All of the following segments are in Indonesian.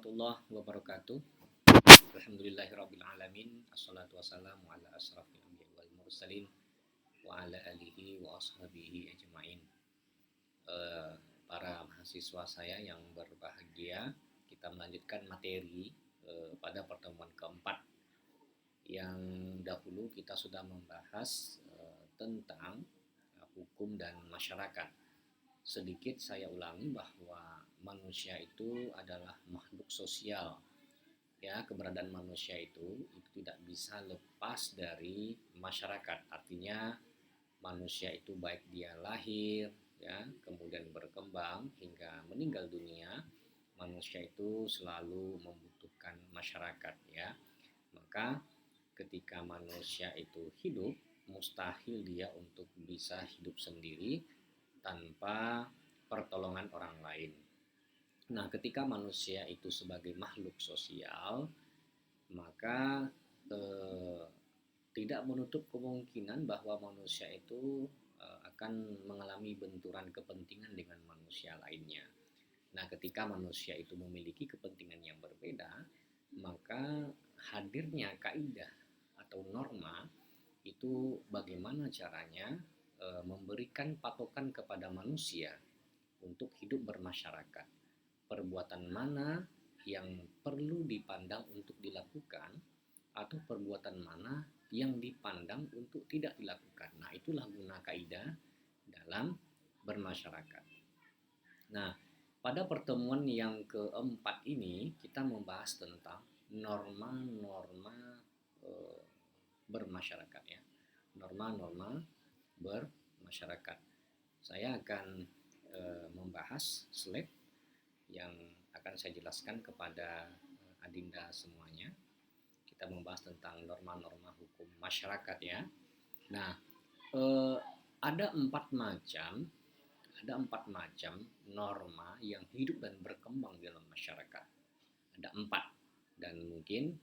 warahmatullahi wabarakatuh. Alhamdulillahirrabbilalamin. Assalatu wassalamu ala asrafil anbiya wal mursalin wa ala alihi wa ashabihi ajma'in. Para mahasiswa saya yang berbahagia, kita melanjutkan materi pada pertemuan keempat. Yang dahulu kita sudah membahas tentang hukum dan masyarakat. Sedikit saya ulangi bahwa manusia itu adalah makhluk sosial. Ya, keberadaan manusia itu tidak bisa lepas dari masyarakat. Artinya manusia itu baik dia lahir, ya, kemudian berkembang hingga meninggal dunia, manusia itu selalu membutuhkan masyarakat, ya. Maka ketika manusia itu hidup, mustahil dia untuk bisa hidup sendiri tanpa pertolongan orang lain. Nah, ketika manusia itu sebagai makhluk sosial, maka tidak menutup kemungkinan bahwa manusia itu akan mengalami benturan kepentingan dengan manusia lainnya. Nah, ketika manusia itu memiliki kepentingan yang berbeda, maka hadirnya kaidah atau norma itu bagaimana caranya memberikan patokan kepada manusia untuk hidup bermasyarakat. Perbuatan mana yang perlu dipandang untuk dilakukan atau perbuatan mana yang dipandang untuk tidak dilakukan. Nah, itulah guna kaidah dalam bermasyarakat. Nah, pada pertemuan yang keempat ini kita membahas tentang norma-norma bermasyarakat, ya. Norma-norma bermasyarakat. Saya akan membahas slide yang akan saya jelaskan kepada adinda semuanya. Kita membahas tentang norma-norma hukum masyarakat, ya. Nah, ada empat macam norma yang hidup dan berkembang dalam masyarakat. Ada 4, dan mungkin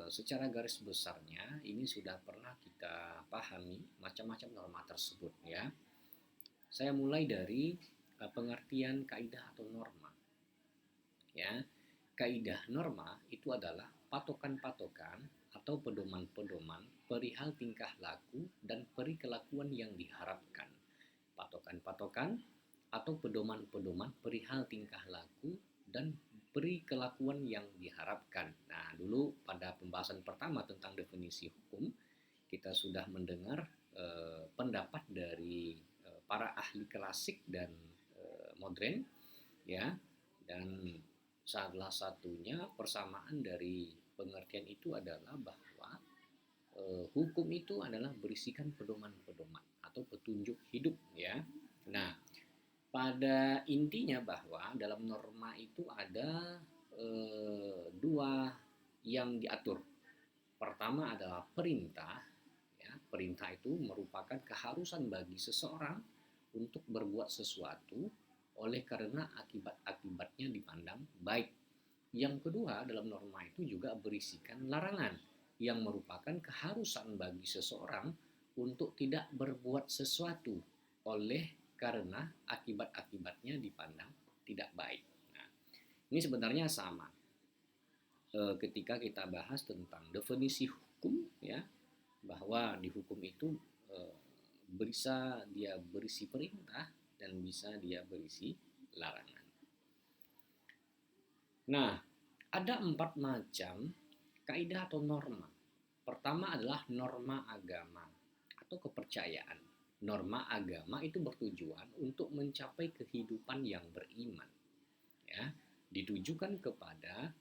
secara garis besarnya ini sudah pernah kita pahami macam-macam norma tersebut, ya. Saya mulai dari pengertian kaidah atau norma. Ya, kaidah norma itu adalah patokan-patokan atau pedoman-pedoman perihal tingkah laku dan perikelakuan yang diharapkan. Patokan-patokan atau pedoman-pedoman perihal tingkah laku dan perikelakuan yang diharapkan. Nah, dulu pada pembahasan pertama tentang definisi hukum, kita sudah mendengar pendapat dari para ahli klasik dan modern, ya, dan salah satunya persamaan dari pengertian itu adalah bahwa hukum itu adalah berisikan pedoman-pedoman atau petunjuk hidup, ya. Nah, pada intinya bahwa dalam norma itu ada dua yang diatur. Pertama adalah perintah, ya. Perintah itu merupakan keharusan bagi seseorang untuk berbuat sesuatu oleh karena akibat-akibatnya dipandang baik. Yang kedua, dalam norma itu juga berisikan larangan yang merupakan keharusan bagi seseorang untuk tidak berbuat sesuatu oleh karena akibat-akibatnya dipandang tidak baik. Nah, ini sebenarnya sama ketika kita bahas tentang definisi hukum, ya, bahwa di hukum itu bisa dia berisi perintah dan bisa dia berisi larangan. Nah, ada 4 macam kaidah atau norma. Pertama adalah norma agama atau kepercayaan. Norma agama itu bertujuan untuk mencapai kehidupan yang beriman, ya, ditujukan kepada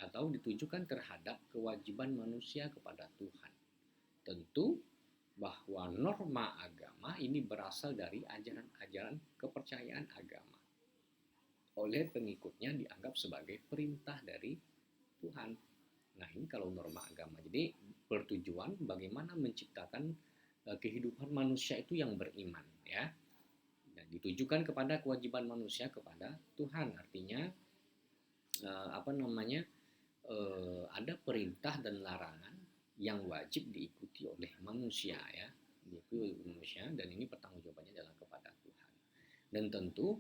atau ditujukan terhadap kewajiban manusia kepada Tuhan. Tentu bahwa norma agama ini berasal dari ajaran-ajaran kepercayaan agama. Oleh pengikutnya dianggap sebagai perintah dari Tuhan. Nah, ini kalau norma agama. Jadi bertujuan bagaimana menciptakan kehidupan manusia itu yang beriman, ya. Dan ditujukan kepada kewajiban manusia kepada Tuhan. Artinya ada perintah dan larangan yang wajib diikuti oleh manusia, ya, diikuti oleh manusia, dan ini pertanggungjawabannya adalah kepada Tuhan. Dan tentu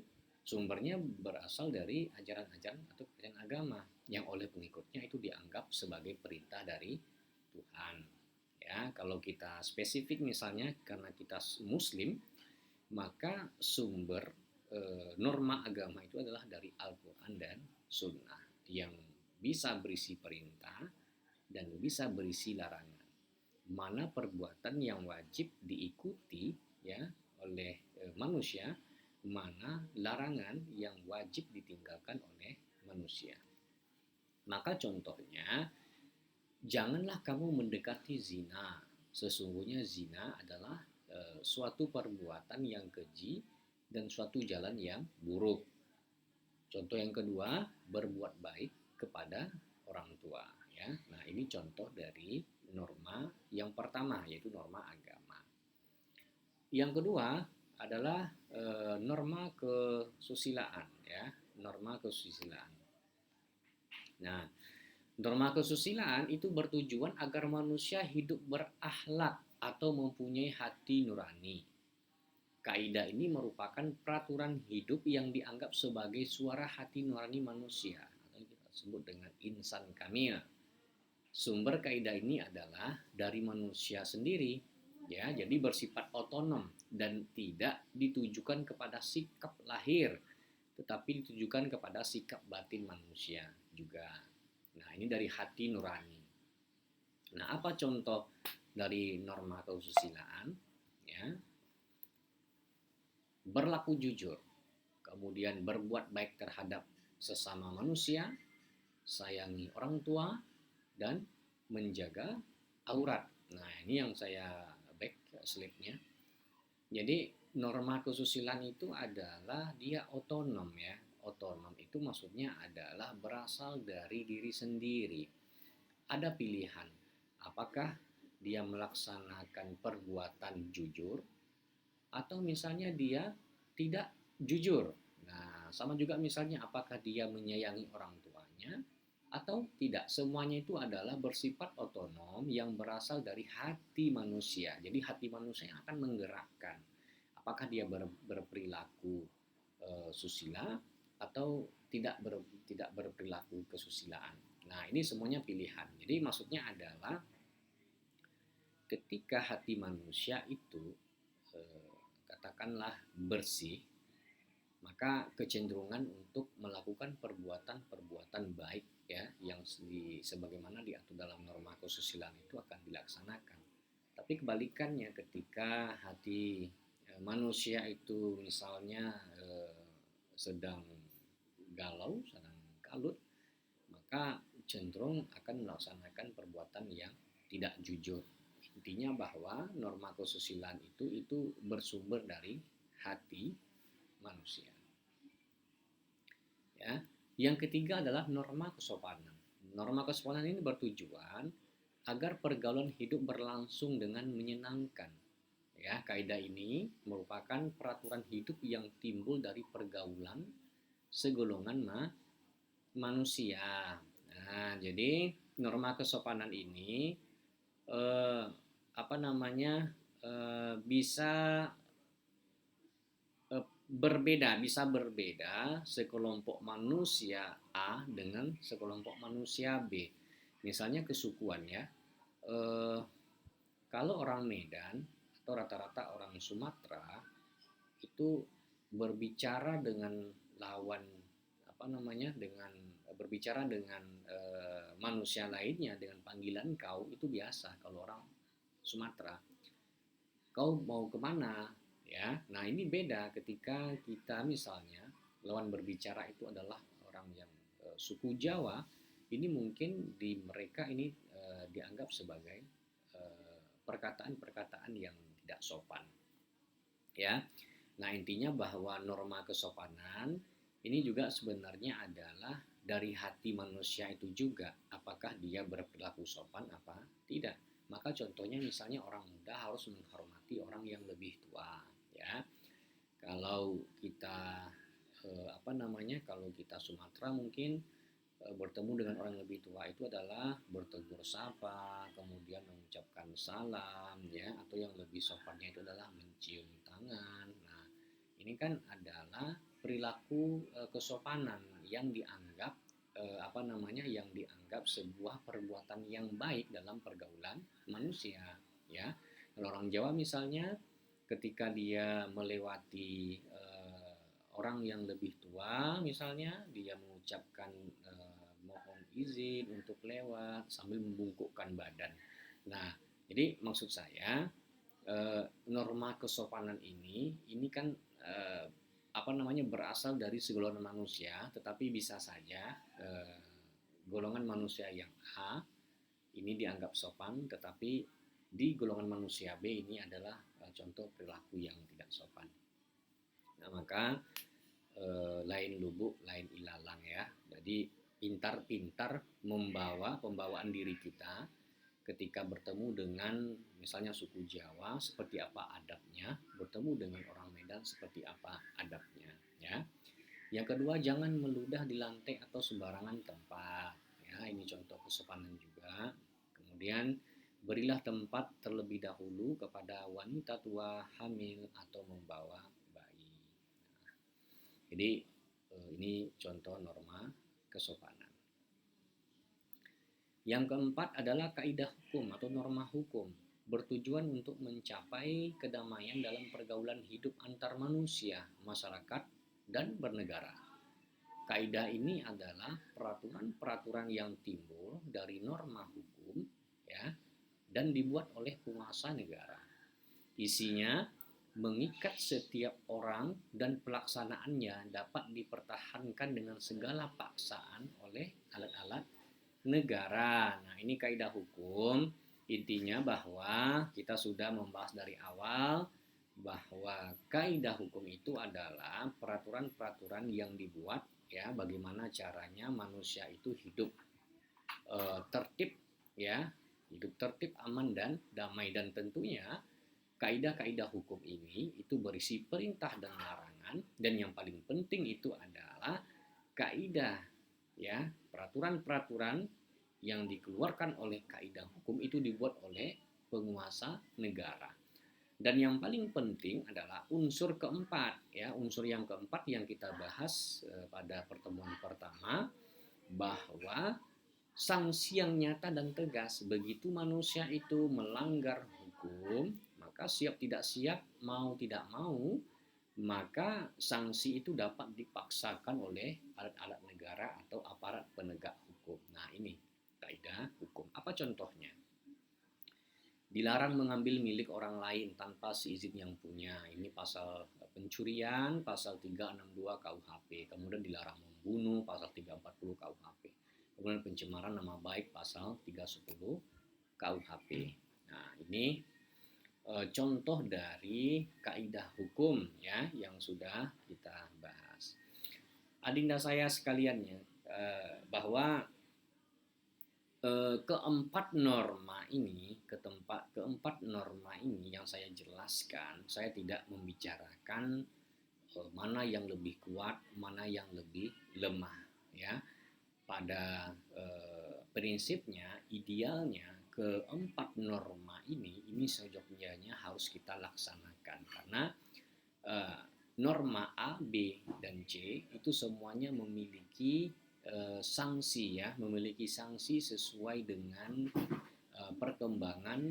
Sumbernya berasal dari ajaran-ajaran atau kepercayaan agama yang oleh pengikutnya itu dianggap sebagai perintah dari Tuhan. Ya, kalau kita spesifik misalnya karena kita Muslim, maka sumber norma agama itu adalah dari Al-Quran dan Sunnah yang bisa berisi perintah dan bisa berisi larangan. Mana perbuatan yang wajib diikuti ya oleh manusia, mana larangan yang wajib ditinggalkan oleh manusia. Maka contohnya, janganlah kamu mendekati zina. Sesungguhnya zina adalah suatu perbuatan yang keji dan suatu jalan yang buruk. Contoh yang kedua, berbuat baik kepada orang tua. Ya, nah ini contoh dari norma yang pertama, yaitu norma agama. Yang kedua adalah norma kesusilaan, ya, norma kesusilaan. Nah, norma kesusilaan itu bertujuan agar manusia hidup berakhlak atau mempunyai hati nurani. Kaidah ini merupakan peraturan hidup yang dianggap sebagai suara hati nurani manusia, atau kita sebut dengan insan kamil. Sumber kaidah ini adalah dari manusia sendiri, ya, jadi bersifat otonom dan tidak ditujukan kepada sikap lahir, tetapi ditujukan kepada sikap batin manusia juga. Nah, ini dari hati nurani. Nah, apa contoh dari norma kesusilaan? Ya, berlaku jujur, kemudian berbuat baik terhadap sesama manusia, sayangi orang tua, dan menjaga aurat. Nah, ini yang saya back slide-nya. Jadi norma kesusilaan itu adalah dia otonom, ya. Otonom itu maksudnya adalah berasal dari diri sendiri. Ada pilihan, apakah dia melaksanakan perbuatan jujur atau misalnya dia tidak jujur. Nah, sama juga misalnya apakah dia menyayangi orang tuanya atau tidak. Semuanya itu adalah bersifat otonom yang berasal dari hati manusia. Jadi hati manusia yang akan menggerakkan apakah dia berperilaku susila atau tidak berperilaku kesusilaan. Nah, ini semuanya pilihan. Jadi maksudnya adalah ketika hati manusia itu katakanlah bersih, maka kecenderungan untuk melakukan perbuatan-perbuatan baik, ya, yang sebagaimana diatur dalam norma kesusilaan itu akan dilaksanakan. Tapi kebalikannya, ketika hati manusia itu misalnya sedang galau, sedang kalut, maka cenderung akan melaksanakan perbuatan yang tidak jujur. Intinya bahwa norma kesusilaan itu bersumber dari hati manusia. Ya. Yang ketiga adalah norma kesopanan. Norma kesopanan ini bertujuan agar pergaulan hidup berlangsung dengan menyenangkan. Ya, kaidah ini merupakan peraturan hidup yang timbul dari pergaulan segolongan manusia. Nah, jadi norma kesopanan ini bisa bisa berbeda sekelompok manusia A dengan sekelompok manusia B. Misalnya kesukuan, ya. Kalau orang Medan atau rata-rata orang Sumatera itu berbicara dengan lawan berbicara dengan manusia lainnya dengan panggilan kau itu biasa. Kalau orang Sumatera, kau mau kemana, ya. Nah, ini beda ketika kita misalnya lawan berbicara itu adalah orang yang suku Jawa. Ini mungkin di mereka ini dianggap sebagai perkataan-perkataan yang tidak sopan, ya. Nah, intinya bahwa norma kesopanan ini juga sebenarnya adalah dari hati manusia itu juga, apakah dia berperilaku sopan apa tidak. Maka contohnya misalnya orang muda harus menghormati orang yang lebih tua, ya. Kalau kita kalau kita Sumatera mungkin bertemu dengan orang yang lebih tua itu adalah bertegur sapa, kemudian mengucapkan salam, ya, atau yang lebih sopannya itu adalah mencium tangan. Nah, ini kan adalah perilaku kesopanan yang dianggap yang dianggap sebuah perbuatan yang baik dalam pergaulan manusia, ya. Kalau orang Jawa misalnya, ketika dia melewati orang yang lebih tua, misalnya dia mengucapkan mohon izin untuk lewat sambil membungkukkan badan. Nah, jadi maksud saya norma kesopanan ini kan berasal dari segolongan manusia, tetapi bisa saja golongan manusia yang A ini dianggap sopan, tetapi di golongan manusia B ini adalah contoh perilaku yang tidak sopan. Nah, maka lain lubuk, lain ilalang ya. Jadi pintar-pintar membawa pembawaan diri kita ketika bertemu dengan misalnya suku Jawa seperti apa adabnya, bertemu dengan orang Medan seperti apa adabnya, ya. Yang kedua, jangan meludah di lantai atau sembarangan tempat, ya. Ini contoh kesopanan juga. Kemudian berilah tempat terlebih dahulu kepada wanita tua, hamil atau membawa bayi. Nah, jadi ini contoh norma kesopanan. Yang keempat adalah kaidah hukum atau norma hukum, bertujuan untuk mencapai kedamaian dalam pergaulan hidup antar manusia, masyarakat, dan bernegara. Kaidah ini adalah peraturan-peraturan yang timbul dari norma hukum, ya, dan dibuat oleh penguasa negara. Isinya mengikat setiap orang dan pelaksanaannya dapat dipertahankan dengan segala paksaan oleh alat-alat negara. Nah, ini kaidah hukum. Intinya bahwa kita sudah membahas dari awal bahwa kaidah hukum itu adalah peraturan-peraturan yang dibuat, ya, bagaimana caranya manusia itu hidup tertib, ya, hidup tertib, aman dan damai. Dan tentunya kaidah-kaidah hukum ini itu berisi perintah dan larangan, dan yang paling penting itu adalah kaidah, ya, peraturan-peraturan yang dikeluarkan oleh kaidah hukum itu dibuat oleh penguasa negara. Dan yang paling penting adalah unsur keempat, ya, unsur yang keempat yang kita bahas pada pertemuan pertama, bahwa sanksi yang nyata dan tegas. Begitu manusia itu melanggar hukum, maka siap tidak siap, mau tidak mau, maka sanksi itu dapat dipaksakan oleh alat-alat negara atau aparat penegak hukum. Nah, ini kaidah hukum. Apa contohnya? Dilarang mengambil milik orang lain tanpa seizin yang punya. Ini pasal pencurian, pasal 362 KUHP. Kemudian dilarang membunuh, pasal 340 KUHP. Kemudian pencemaran nama baik, pasal 310 KUHP. Nah, ini contoh dari kaidah hukum, ya, yang sudah kita bahas. Adinda saya sekalian, ya, bahwa keempat norma ini yang saya jelaskan, saya tidak membicarakan mana yang lebih kuat, mana yang lebih lemah, ya. Pada prinsipnya, idealnya keempat norma ini sejatinya harus kita laksanakan, karena norma A, B, dan C itu semuanya memiliki sanksi, ya, memiliki sanksi sesuai dengan perkembangan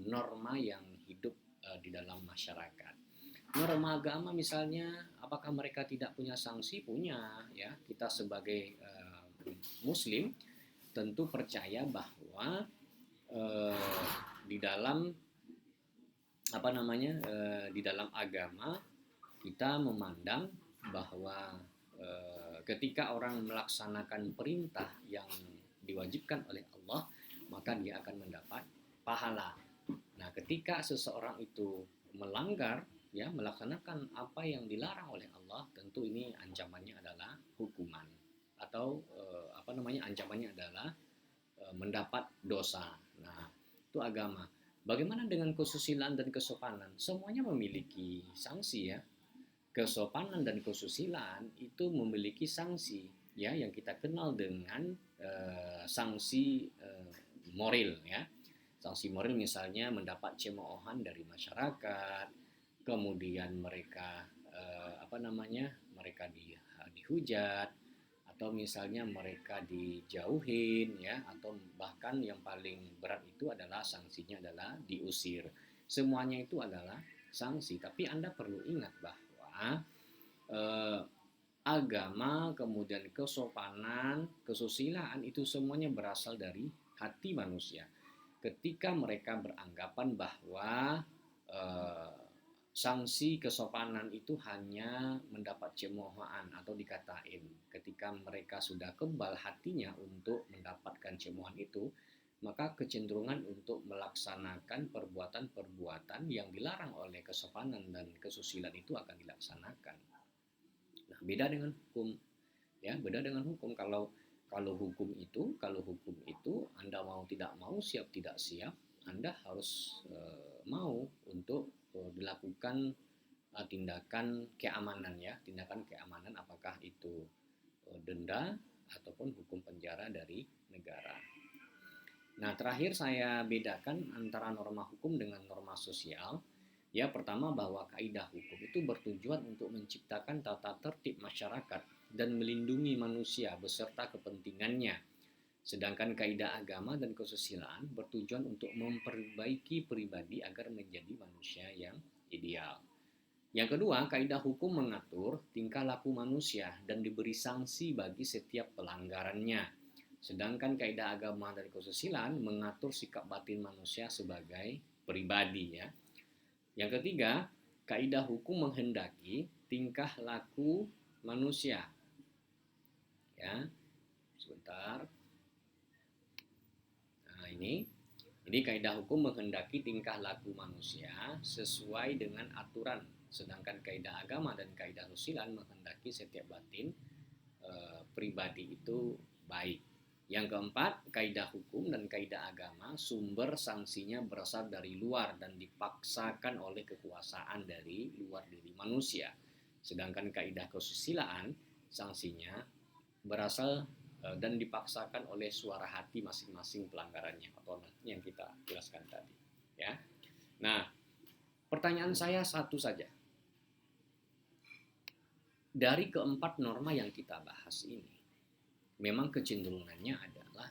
norma yang hidup di dalam masyarakat. Norma agama misalnya, apakah mereka tidak punya sanksi? Punya, ya. Kita sebagai Muslim tentu percaya bahwa di dalam di dalam agama kita memandang bahwa ketika orang melaksanakan perintah yang diwajibkan oleh Allah, maka dia akan mendapat pahala. Nah, ketika seseorang itu melanggar, ya, melaksanakan apa yang dilarang oleh Allah, tentu ini ancamannya adalah hukuman, atau ancamannya adalah mendapat dosa. Nah, itu agama. Bagaimana dengan kesusilaan dan kesopanan? Semuanya memiliki sanksi, ya. Kesopanan dan kesusilaan itu memiliki sanksi, ya, yang kita kenal dengan sanksi moral, ya. Sanksi moral misalnya mendapat cemoohan dari masyarakat, kemudian mereka mereka dihujat, atau misalnya mereka dijauhin ya, atau bahkan yang paling berat itu adalah sanksinya adalah diusir. Semuanya itu adalah sanksi, tapi Anda perlu ingat bahwa eh, agama, kemudian kesopanan, kesusilaan itu semuanya berasal dari hati manusia. Ketika mereka beranggapan bahwa eh, sanksi kesopanan itu hanya mendapat cemoohan atau dikatain, ketika mereka sudah kebal hatinya untuk mendapatkan cemoohan itu, maka kecenderungan untuk melaksanakan perbuatan-perbuatan yang dilarang oleh kesopanan dan kesusilaan itu akan dilaksanakan. Nah, beda dengan hukum. Ya, beda dengan hukum. Kalau hukum itu Anda mau tidak mau, siap tidak siap, Anda harus mau untuk dilakukan tindakan keamanan ya, tindakan keamanan, apakah itu denda ataupun hukum penjara dari negara. Nah, terakhir saya bedakan antara norma hukum dengan norma sosial. Ya, pertama bahwa kaidah hukum itu bertujuan untuk menciptakan tata tertib masyarakat dan melindungi manusia beserta kepentingannya. Sedangkan kaidah agama dan kesusilaan bertujuan untuk memperbaiki pribadi agar menjadi manusia yang ideal. Yang kedua, kaidah hukum mengatur tingkah laku manusia dan diberi sanksi bagi setiap pelanggarannya. Sedangkan kaidah agama dan kesusilaan mengatur sikap batin manusia sebagai pribadi ya. Yang ketiga, kaidah hukum menghendaki tingkah laku manusia. Ya, sebentar. Nah, ini kaidah hukum menghendaki tingkah laku manusia sesuai dengan aturan. Sedangkan kaidah agama dan kaidah kesusilaan menghendaki setiap batin pribadi itu baik. Yang keempat, kaidah hukum dan kaidah agama sumber sanksinya berasal dari luar dan dipaksakan oleh kekuasaan dari luar diri manusia. Sedangkan kaidah kesusilaan sanksinya berasal dan dipaksakan oleh suara hati masing-masing pelanggarannya atau yang kita jelaskan tadi. Ya. Nah, pertanyaan saya satu saja. Dari keempat norma yang kita bahas ini, memang kecenderungannya adalah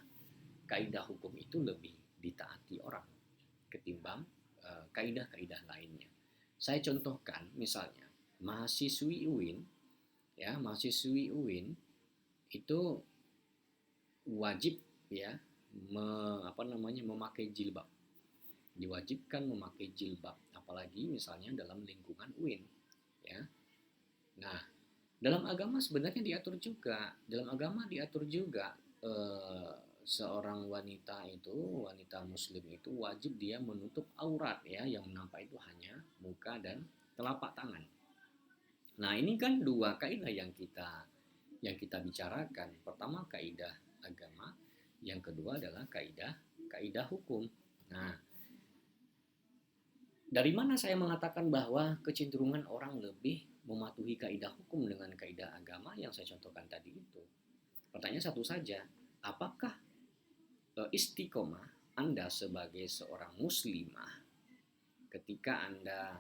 kaidah hukum itu lebih ditaati orang ketimbang kaidah-kaidah lainnya. Saya contohkan misalnya mahasiswi UIN, ya mahasiswi UIN itu wajib ya memakai jilbab, diwajibkan memakai jilbab, apalagi misalnya dalam lingkungan UIN, ya. Nah, dalam agama sebenarnya diatur juga. Dalam agama diatur juga seorang wanita muslim itu wajib dia menutup aurat ya, yang nampak itu hanya muka dan telapak tangan. Nah, ini kan dua kaidah yang kita bicarakan. Pertama kaidah agama, yang kedua adalah kaidah hukum. Nah, dari mana saya mengatakan bahwa kecenderungan orang lebih mematuhi kaidah hukum dengan kaidah agama yang saya contohkan tadi itu? Pertanyaan satu saja, apakah istiqomah Anda sebagai seorang muslimah ketika Anda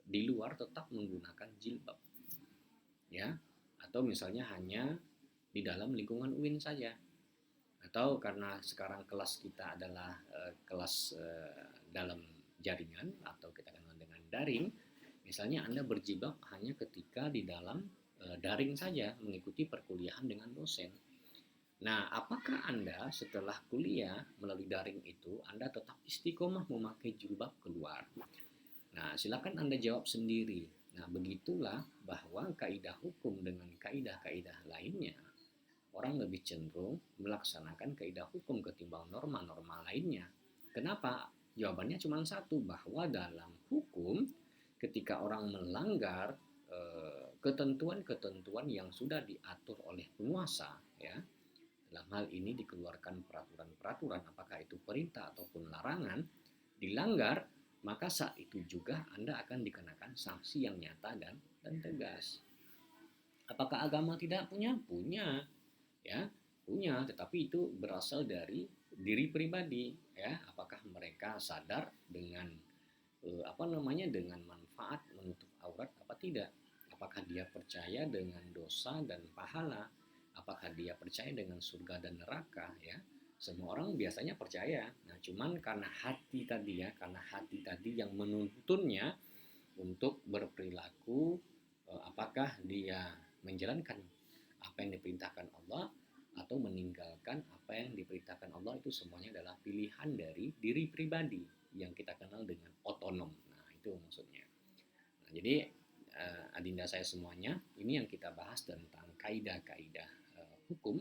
di luar tetap menggunakan jilbab, ya, atau misalnya hanya di dalam lingkungan UIN saja, atau karena sekarang kelas kita adalah kelas dalam jaringan atau kita kenal dengan daring, misalnya Anda berjilbab hanya ketika di dalam daring saja mengikuti perkuliahan dengan dosen. Nah, apakah Anda setelah kuliah melalui daring itu Anda tetap istiqomah memakai jilbab keluar? Nah, silakan Anda jawab sendiri. Nah, begitulah bahwa kaidah hukum dengan kaidah-kaidah lainnya, orang lebih cenderung melaksanakan kaidah hukum ketimbang norma-norma lainnya. Kenapa? Jawabannya cuma satu, bahwa dalam hukum ketika orang melanggar ketentuan-ketentuan yang sudah diatur oleh penguasa, ya, dalam hal ini dikeluarkan peraturan-peraturan, apakah itu perintah ataupun larangan, dilanggar, maka saat itu juga Anda akan dikenakan sanksi yang nyata dan tegas. Apakah agama tidak punya? Punya, ya, punya, tetapi itu berasal dari diri pribadi, ya. Apakah mereka sadar dengan dengan manfaat menutup aurat apa tidak? Apakah dia percaya dengan dosa dan pahala? Apakah dia percaya dengan surga dan neraka ya? Semua orang biasanya percaya. Nah, cuman karena hati tadi yang menuntunnya untuk berperilaku, apakah dia menjalankan apa yang diperintahkan Allah atau meninggalkan apa yang diperintahkan Allah, itu semuanya adalah pilihan dari diri pribadi yang kita kenal dengan otonom. Nah, itu maksudnya. Nah, jadi adinda saya semuanya, ini yang kita bahas tentang kaidah-kaidah hukum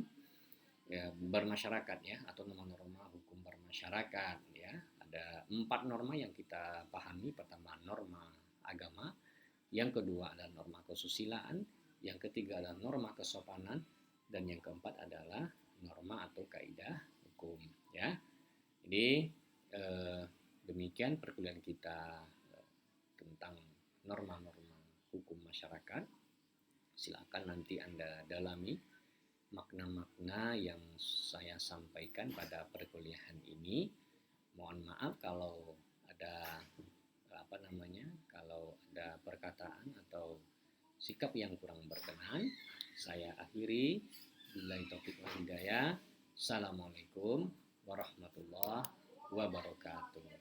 ya, bermasyarakat ya, atau norma-norma hukum bermasyarakat ya. Ada 4 norma yang kita pahami. Pertama, norma agama, yang kedua adalah norma kesusilaan, yang ketiga adalah norma kesopanan, dan yang keempat adalah norma atau kaidah hukum ya. Jadi demikian perkuliahan kita tentang norma-norma hukum masyarakat. Silakan nanti Anda dalami makna-makna yang saya sampaikan pada perkuliahan ini. Mohon maaf kalau ada kalau ada perkataan atau sikap yang kurang berkenan. Saya akhiri. Billahi taufiq wal hidayah. Assalamualaikum warahmatullahi wabarakatuh.